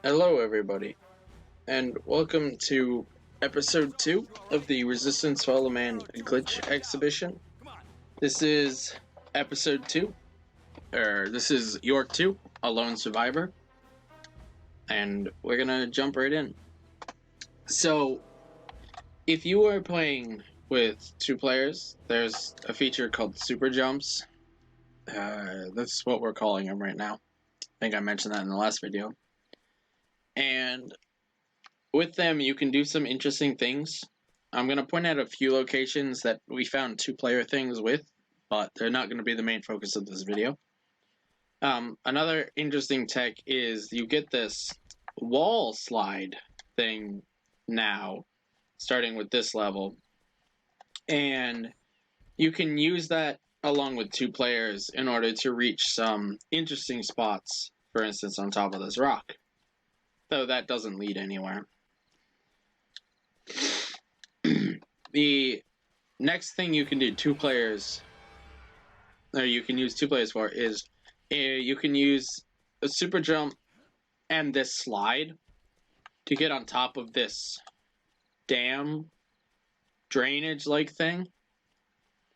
Hello, everybody, and welcome to episode 2 of the Resistance Follow Man Glitch Exhibition. This is episode 2, this is York 2, A Lone Survivor, and we're gonna jump right in. So, if you are playing with 2 players, there's a feature called Super Jumps. That's what we're calling them right now. I think I mentioned that in the last video. And with them, you can do some interesting things. I'm going to point out a few locations that we found 2-player things with, but they're not going to be the main focus of this video. Another interesting tech is you get this wall slide thing now, starting with this level. And you can use that along with 2 players in order to reach some interesting spots, for instance, on top of this rock. Though that doesn't lead anywhere. The next thing you can do 2 players, or you can use 2 players for, is you can use a super jump and this slide to get on top of this dam drainage like thing.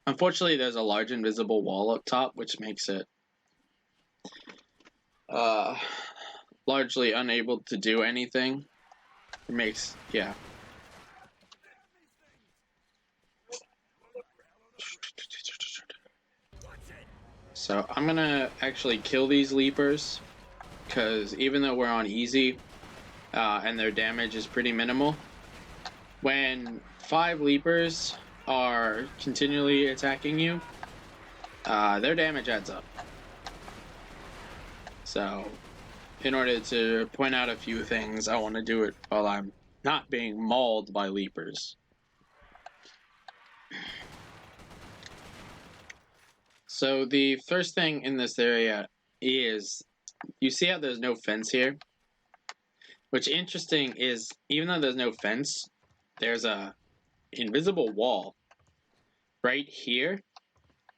Unfortunately, there's a large invisible wall up top, which makes it largely unable to do anything. It makes, yeah. So I'm gonna actually kill these leapers, because even though we're on easy and their damage is pretty minimal, when 5 leapers are continually attacking you, their damage adds up. So, in order to point out a few things, I want to do it while I'm not being mauled by leapers. So the first thing in this area is, you see how there's no fence here? What's interesting is, even though there's no fence, there's a invisible wall right here,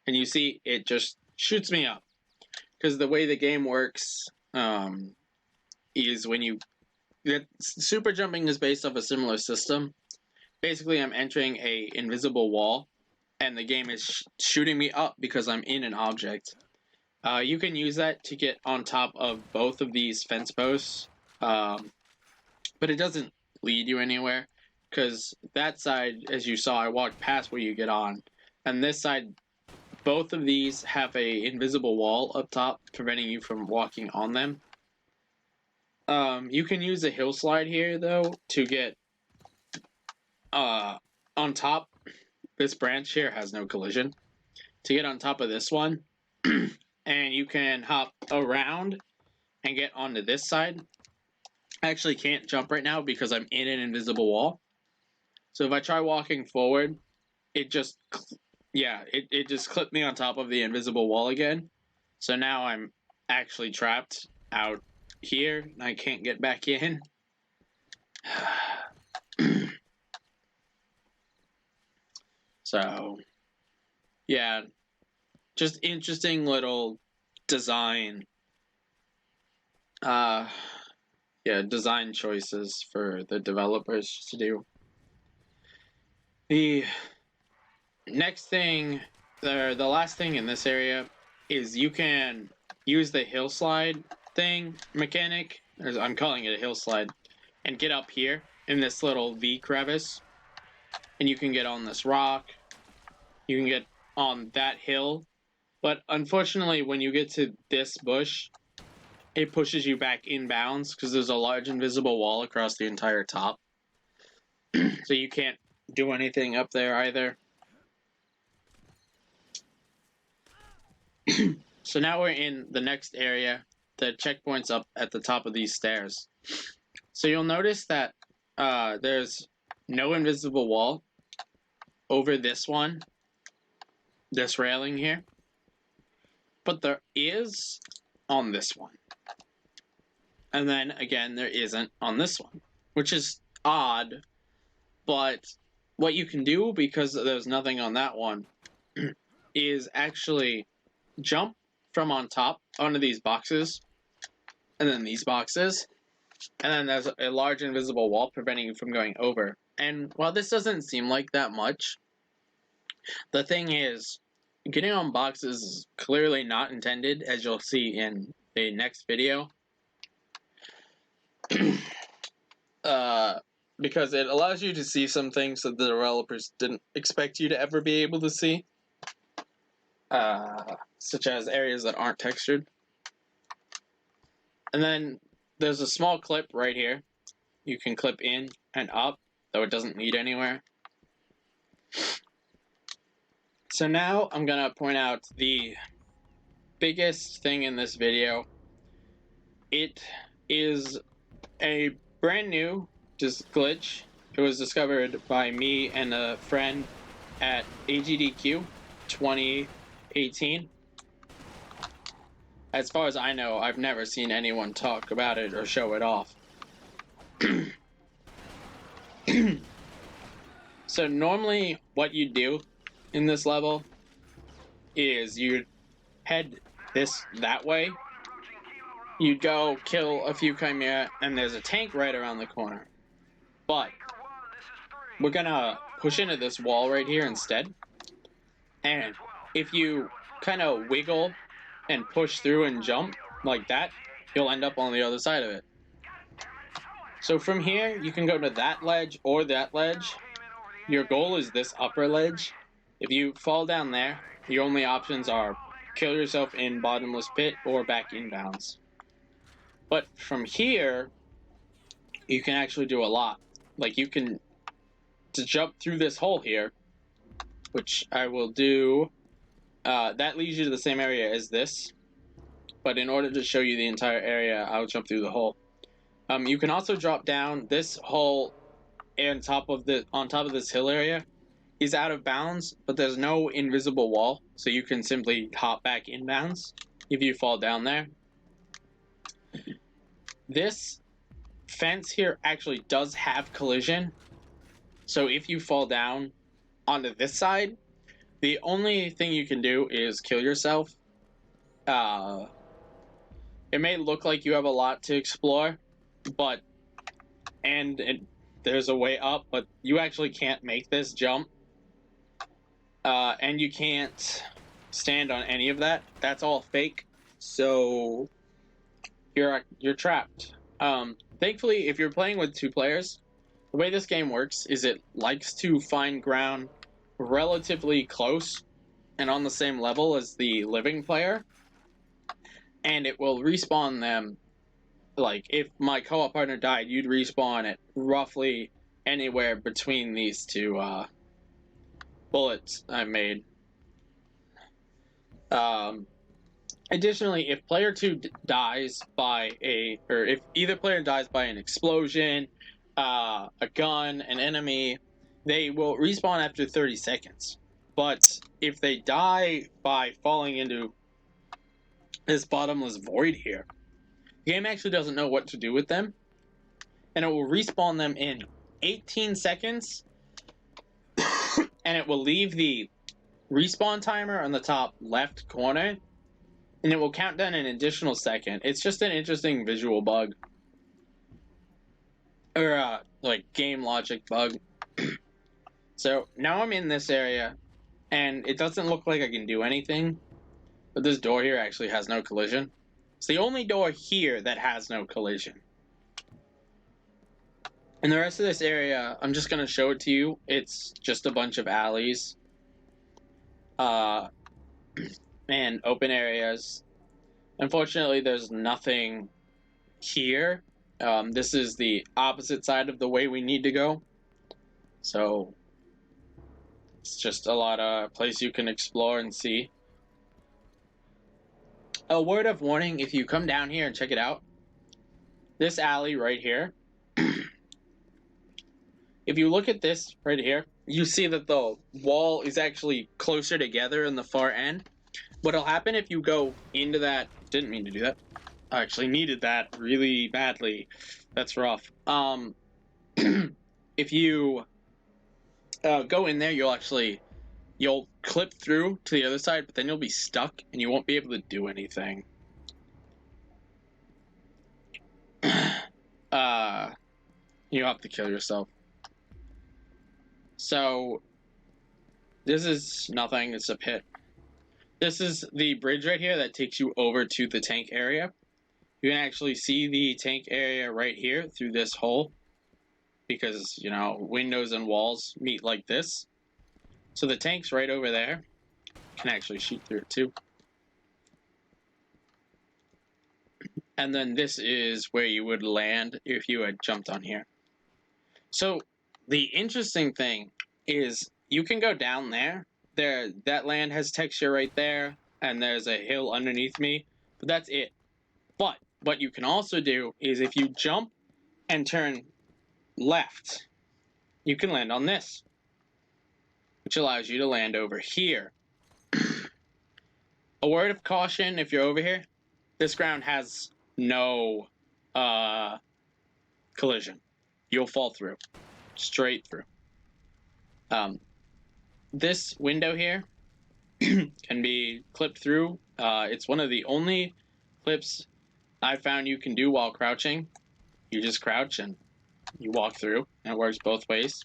and you see it just shoots me up. Because the way the game works is when you... super jumping is based off a similar system. Basically, I'm entering a invisible wall, and the game is shooting me up because I'm in an object. You can use that to get on top of both of these fence posts, but it doesn't lead you anywhere, because that side, as you saw, I walked past where you get on, and this side, both of these have a invisible wall up top preventing you from walking on them. You can use a hill slide here, though, to get on top. This branch here has no collision. To get on top of this one, and you can hop around and get onto this side. I actually can't jump right now because I'm in an invisible wall. So if I try walking forward, it just, it just clipped me on top of the invisible wall again. So now I'm actually trapped out here, and I can't get back in. So, yeah, just interesting little design, design choices for the developers to do. The next thing, the last thing in this area is you can use the hill slide thing mechanic, I'm calling it a hill slide, and get up here in this little V crevice, and you can get on this rock, you can get on that hill, but unfortunately when you get to this bush, it pushes you back in bounds because there's a large invisible wall across the entire top. So you can't do anything up there either. So now we're in the next area. The checkpoint's up at the top of these stairs. So you'll notice that there's no invisible wall over this one, this railing here. But there is on this one. And then, again, there isn't on this one, which is odd. But what you can do, because there's nothing on that one, is actually jump from on top onto these boxes, and then these boxes, And then there's a large invisible wall preventing you from going over. And while this doesn't seem like that much, the thing is, getting on boxes is clearly not intended, as you'll see in the next video. Because it allows you to see some things that the developers didn't expect you to ever be able to see. Such as areas that aren't textured. And then there's a small clip right here. You can clip in and up, though it doesn't lead anywhere. So now I'm gonna point out the biggest thing in this video. It is a brand new glitch. It was discovered by me and a friend at AGDQ 2018. As far as I know, I've never seen anyone talk about it or show it off. So normally what you do in this level is you'd head that way. You'd go kill a few Chimera, and there's a tank right around the corner. But we're gonna push into this wall right here instead. And if you kind of wiggle and push through and jump like that, you'll end up on the other side of it. So from here, you can go to that ledge or that ledge. Your goal is this upper ledge. If you fall down there, your only options are kill yourself in bottomless pit or back inbounds. But from here, you can actually do a lot. Like you can jump through this hole here, which I will do. That leads you to the same area as this. But in order to show you the entire area, I'll jump through the hole. You can also drop down. This hole on top of this hill area is out of bounds, but there's no invisible wall, so you can simply hop back inbounds if you fall down there. This fence here actually does have collision, so if you fall down onto this side, the only thing you can do is kill yourself. It may look like you have a lot to explore, but there's a way up, but you actually can't make this jump. And you can't stand on any of that. That's all fake. So you're trapped. Thankfully, if you're playing with 2 players, the way this game works is it likes to find ground relatively close and on the same level as the living player, and it will respawn them. Like if my co-op partner died, you'd respawn at roughly anywhere between these 2 bullets I made. Additionally, if player 2 dies by if either player dies by an explosion, a gun, an enemy, they will respawn after 30 seconds. But if they die by falling into this bottomless void here, the game actually doesn't know what to do with them, and it will respawn them in 18 seconds, and it will leave the respawn timer on the top left corner, and it will count down an additional second. It's just an interesting visual bug. Or, like, game logic bug. So, now I'm in this area, and it doesn't look like I can do anything, but this door here actually has no collision. It's the only door here that has no collision. And the rest of this area, I'm just going to show it to you. It's just a bunch of alleys. And open areas. Unfortunately, there's nothing here. This is the opposite side of the way we need to go. So, it's just a lot of place you can explore and see. A word of warning, if you come down here and check it out, this alley right here, if you look at this right here, you see that the wall is actually closer together in the far end. What'll happen if you go into that, didn't mean to do that, I actually needed that really badly, that's rough. If you go in there, you'll clip through to the other side, but then you'll be stuck and you won't be able to do anything. you have to kill yourself. So, this is nothing, it's a pit. This is the bridge right here that takes you over to the tank area. You can actually see the tank area right here through this hole. Because, you know, windows and walls meet like this. So the tank's right over there. Can actually shoot through it too. And then this is where you would land if you had jumped on here. So the interesting thing is you can go down there. That land has texture right there, and there's a hill underneath me, but that's it. But what you can also do is if you jump and turn left, you can land on this, which allows you to land over here. A word of caution if you're over here, this ground has no collision. You'll fall through. Straight through. This window here can be clipped through. It's one of the only clips I found you can do while crouching. You just crouch and you walk through, and it works both ways.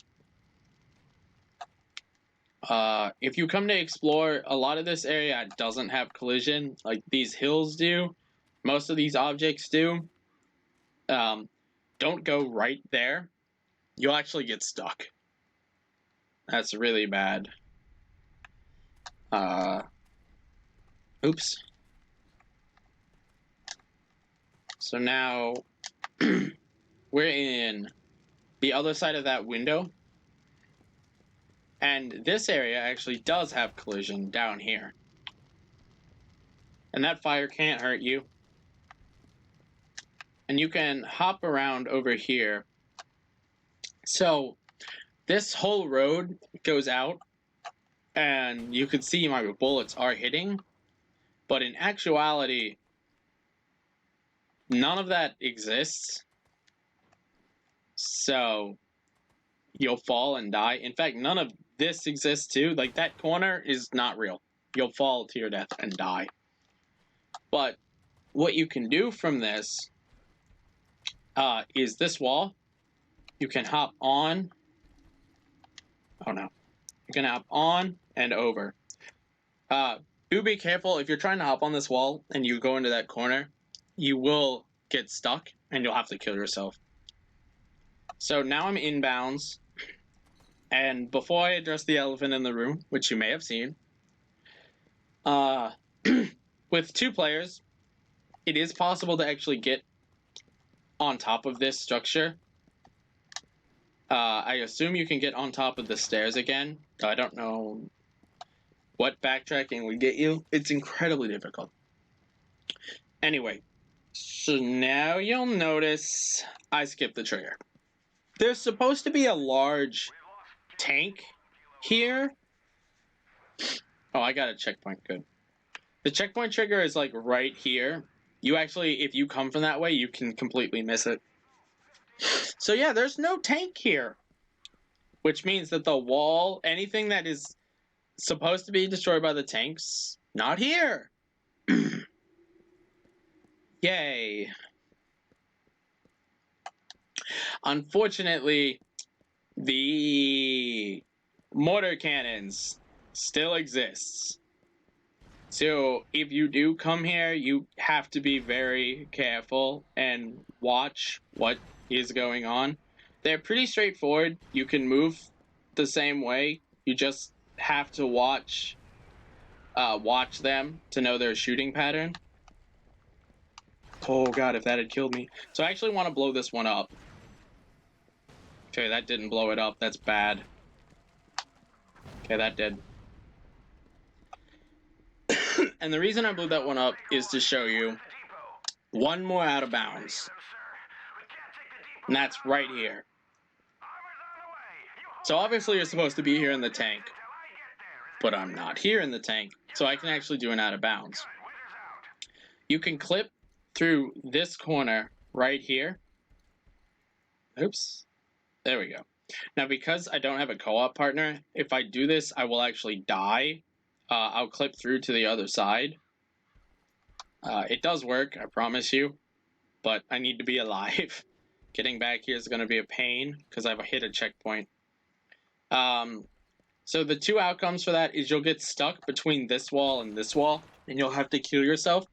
If you come to explore, a lot of this area doesn't have collision, like these hills do. Most of these objects do. Don't go right there. You'll actually get stuck. That's really bad. Oops. So now we're in the other side of that window. And this area actually does have collision down here. And that fire can't hurt you. And you can hop around over here. So this whole road goes out, and you can see my bullets are hitting. But in actuality, none of that exists. So you'll fall and die. In fact, none of this exists too. Like, that corner is not real. You'll fall to your death and die. But what you can do from this is this wall. You can hop on. Oh no. You can hop on and over. Do be careful. If you're trying to hop on this wall and you go into that corner, you will get stuck and you'll have to kill yourself. So now I'm inbounds. And before I address the elephant in the room, which you may have seen, with 2 players, it is possible to actually get on top of this structure. I assume you can get on top of the stairs again. I don't know what backtracking would get you. It's incredibly difficult. Anyway, so now you'll notice I skipped the trigger. There's supposed to be a large tank here. Oh, I got a checkpoint. Good. The checkpoint trigger is like right here. You actually, if you come from that way, you can completely miss it. So yeah, there's no tank here. Which means that the wall, anything that is supposed to be destroyed by the tanks, not here. Yay. Unfortunately, the mortar cannons still exists. So if you do come here, you have to be very careful and watch what is going on. They're pretty straightforward. You can move the same way. You just have to watch them to know their shooting pattern. Oh god, if that had killed me. So I actually want to blow this one up. Okay, that didn't blow it up. That's bad. Okay, that did. And the reason I blew that one up is to show you one more out of bounds. And that's right here. So obviously you're supposed to be here in the tank. But I'm not here in the tank. So I can actually do an out of bounds. You can clip through this corner right here. Oops. There we go. Now because I don't have a co-op partner, if I do this, I will actually die. I'll clip through to the other side. It does work, I promise you. But I need to be alive. Getting back here is going to be a pain because I've hit a checkpoint. So the two outcomes for that is you'll get stuck between this wall and this wall, and you'll have to kill yourself,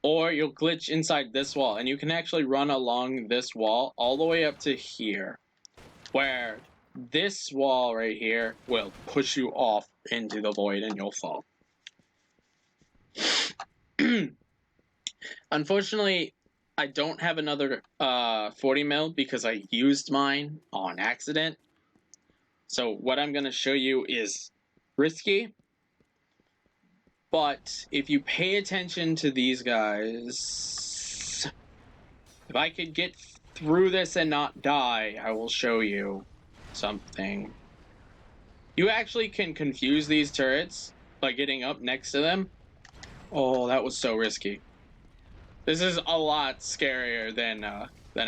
or you'll glitch inside this wall, and you can actually run along this wall all the way up to here, where this wall right here will push you off into the void and you'll fall. Unfortunately, I don't have another 40 mil because I used mine on accident. So what I'm going to show you is risky. But if you pay attention to these guys, if I could get through this and not die, I will show you something. You actually can confuse these turrets by getting up next to them. Oh, that was so risky. This is a lot scarier than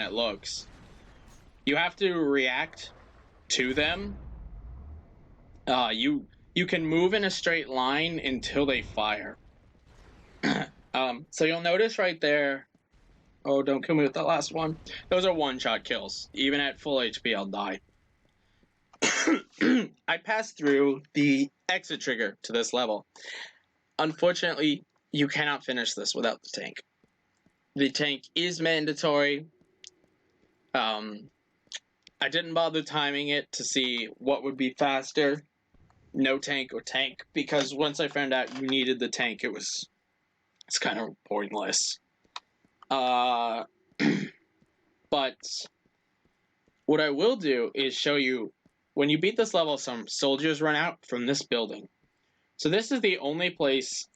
it looks. You have to react to them. You can move in a straight line until they fire. So you'll notice right there. Oh, don't kill me with that last one. Those are one-shot kills. Even at full HP, I'll die. I passed through the exit trigger to this level. Unfortunately, you cannot finish this without the tank. The tank is mandatory. I didn't bother timing it to see what would be faster, no tank or tank, because once I found out you needed the tank, it's kind of pointless. But what I will do is show you, when you beat this level, some soldiers run out from this building. So this is the only place,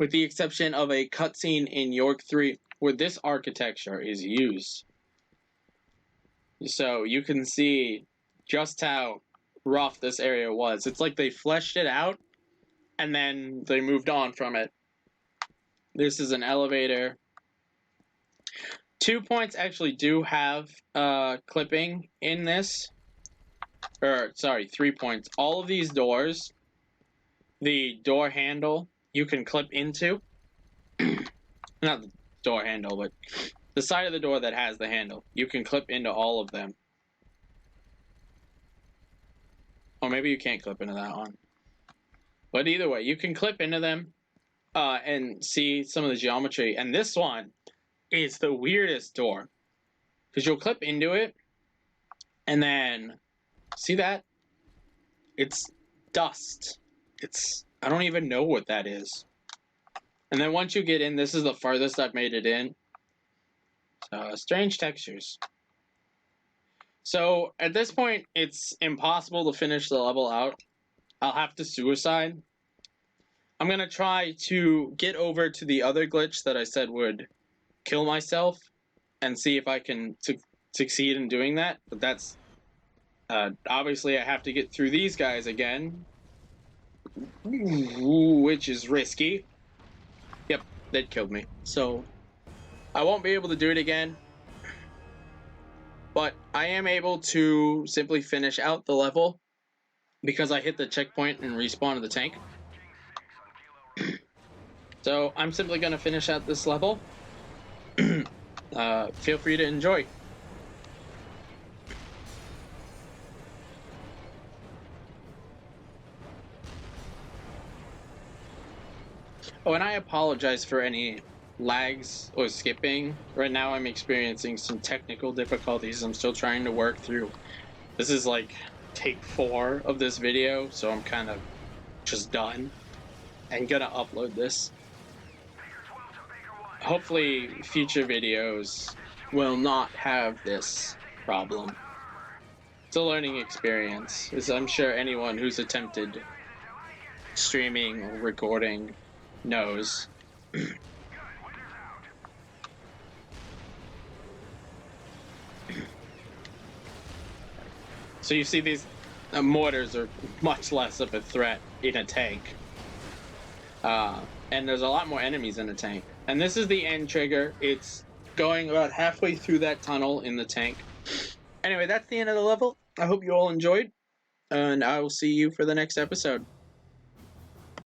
with the exception of a cutscene in York 3, where this architecture is used. So you can see just how rough this area was. It's like they fleshed it out, and then they moved on from it. This is an elevator. 2 points actually do have clipping in this. Or, sorry, 3 points. All of these doors, the door handle, you can clip into. Not the door handle, but the side of the door that has the handle. You can clip into all of them. Or maybe you can't clip into that one. But either way, you can clip into them and see some of the geometry. And this one is the weirdest door. Because you'll clip into it, and then, see that? It's dust. I don't even know what that is. And then once you get in, this is the farthest I've made it in. Strange textures. So at this point, it's impossible to finish the level out. I'll have to suicide. I'm going to try to get over to the other glitch that I said would kill myself and see if I can succeed in doing that. But that's... obviously, I have to get through these guys again, which is risky. Yep, that killed me. So I won't be able to do it again. But I am able to simply finish out the level because I hit the checkpoint and respawned the tank. So I'm simply going to finish out this level. Feel free to enjoy. Oh, and I apologize for any lags or skipping. Right now I'm experiencing some technical difficulties I'm still trying to work through. This is like take 4 of this video, so I'm kind of just done and gonna upload this. Hopefully future videos will not have this problem. It's a learning experience, as I'm sure anyone who's attempted streaming or recording knows. So you see these mortars are much less of a threat in a tank. And there's a lot more enemies in a tank. And this is the end trigger. It's going about halfway through that tunnel in the tank. Anyway, that's the end of the level. I hope you all enjoyed, and I will see you for the next episode.